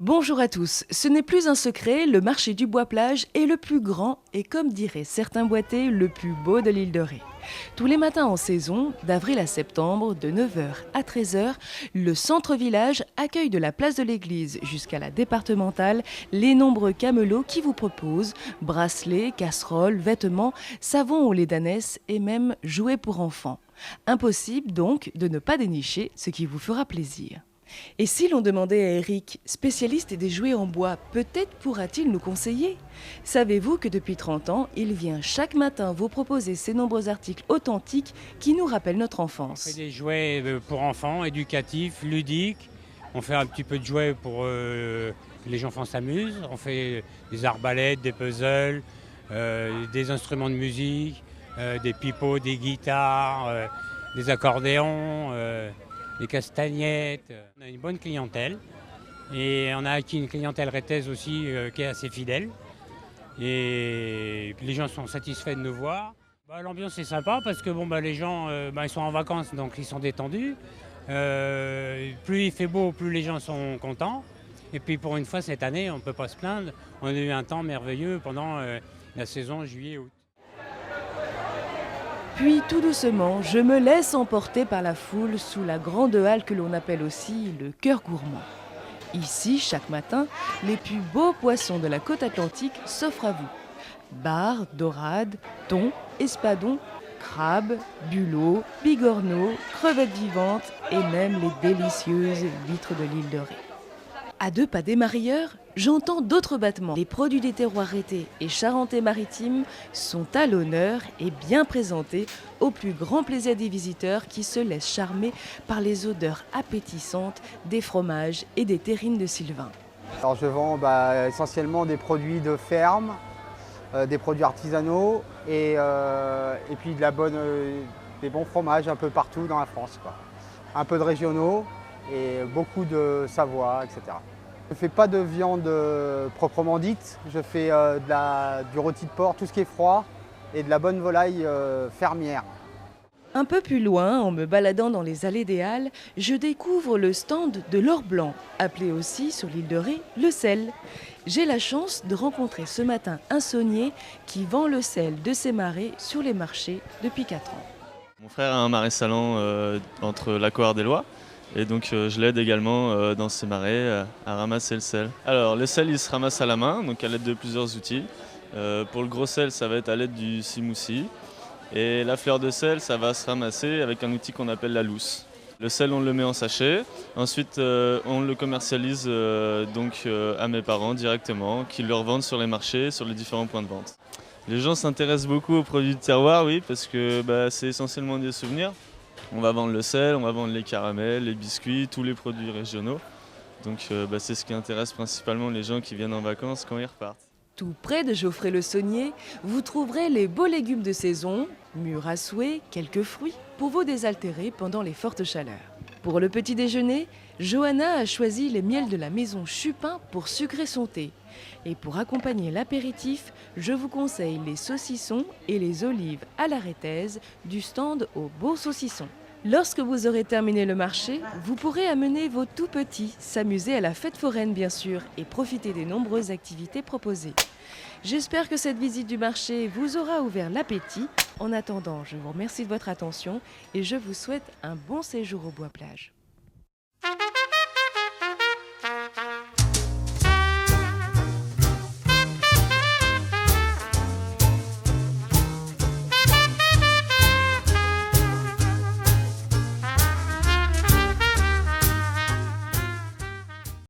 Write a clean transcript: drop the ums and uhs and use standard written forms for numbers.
Bonjour à tous, ce n'est plus un secret, le marché du Bois-Plage est le plus grand et comme diraient certains boîtiers, le plus beau de l'île de Ré. Tous les matins en saison, d'avril à septembre, de 9 h à 13 h, le centre-village accueille de la place de l'église jusqu'à la départementale les nombreux camelots qui vous proposent bracelets, casseroles, vêtements, savons au lait d'ânesse et même jouets pour enfants. Impossible donc de ne pas dénicher ce qui vous fera plaisir. Et si l'on demandait à Eric, spécialiste des jouets en bois, peut-être pourra-t-il nous conseiller? Savez-vous que depuis 30 ans, il vient chaque matin vous proposer ces nombreux articles authentiques qui nous rappellent notre enfance? On fait des jouets pour enfants, éducatifs, ludiques. On fait un petit peu de jouets pour que les enfants s'amusent. On fait des arbalètes, des puzzles, des instruments de musique, des pipeaux, des guitares, des accordéons. Des castagnettes. On a une bonne clientèle et on a acquis une clientèle rétaise aussi qui est assez fidèle. Et les gens sont satisfaits de nous voir. L'ambiance est sympa parce que les gens ils sont en vacances donc ils sont détendus. Plus il fait beau, plus les gens sont contents. Et puis pour une fois cette année, on ne peut pas se plaindre. On a eu un temps merveilleux pendant la saison juillet-août. Puis tout doucement, je me laisse emporter par la foule sous la grande halle que l'on appelle aussi le cœur gourmand. Ici, chaque matin, les plus beaux poissons de la côte atlantique s'offrent à vous. Bar, dorades, thon, espadons, crabes, bulots, bigorneaux, crevettes vivantes et même les délicieuses huîtres de l'île de Ré. À 2 pas des Marilleurs, j'entends d'autres battements. Les produits des terroirs rétés et charentais-maritimes sont à l'honneur et bien présentés au plus grand plaisir des visiteurs qui se laissent charmer par les odeurs appétissantes des fromages et des terrines de Sylvain. Alors je vends essentiellement des produits de ferme, des produits artisanaux et puis des bons fromages un peu partout dans la France, quoi. Un peu de régionaux et beaucoup de Savoie, etc. Je ne fais pas de viande proprement dite, je fais du rôti de porc, tout ce qui est froid, et de la bonne volaille fermière. Un peu plus loin, en me baladant dans les allées des Halles, je découvre le stand de l'or blanc, appelé aussi sur l'île de Ré le sel. J'ai la chance de rencontrer ce matin un saunier qui vend le sel de ses marais sur les marchés depuis 4 ans. Mon frère a un marais salant entre la Coarde et l'Oie. Et donc je l'aide également dans ces marais à ramasser le sel. Alors le sel il se ramasse à la main, donc à l'aide de plusieurs outils. Pour le gros sel ça va être à l'aide du simoussi. Et la fleur de sel ça va se ramasser avec un outil qu'on appelle la lousse. Le sel on le met en sachet, ensuite on le commercialise à mes parents directement, qui le revendent sur les marchés, sur les différents points de vente. Les gens s'intéressent beaucoup aux produits de terroir, oui, parce que c'est essentiellement des souvenirs. On va vendre le sel, on va vendre les caramels, les biscuits, tous les produits régionaux. Donc c'est ce qui intéresse principalement les gens qui viennent en vacances quand ils repartent. Tout près de Geoffrey-le-Saunier, vous trouverez les beaux légumes de saison, mûrs à souhait, quelques fruits, pour vous désaltérer pendant les fortes chaleurs. Pour le petit déjeuner, Johanna a choisi les miels de la maison Chupin pour sucrer son thé. Et pour accompagner l'apéritif, je vous conseille les saucissons et les olives à la rétaise du stand au Beau Saucisson. Lorsque vous aurez terminé le marché, vous pourrez amener vos tout-petits, s'amuser à la fête foraine bien sûr et profiter des nombreuses activités proposées. J'espère que cette visite du marché vous aura ouvert l'appétit. En attendant, je vous remercie de votre attention et je vous souhaite un bon séjour au Bois-Plage.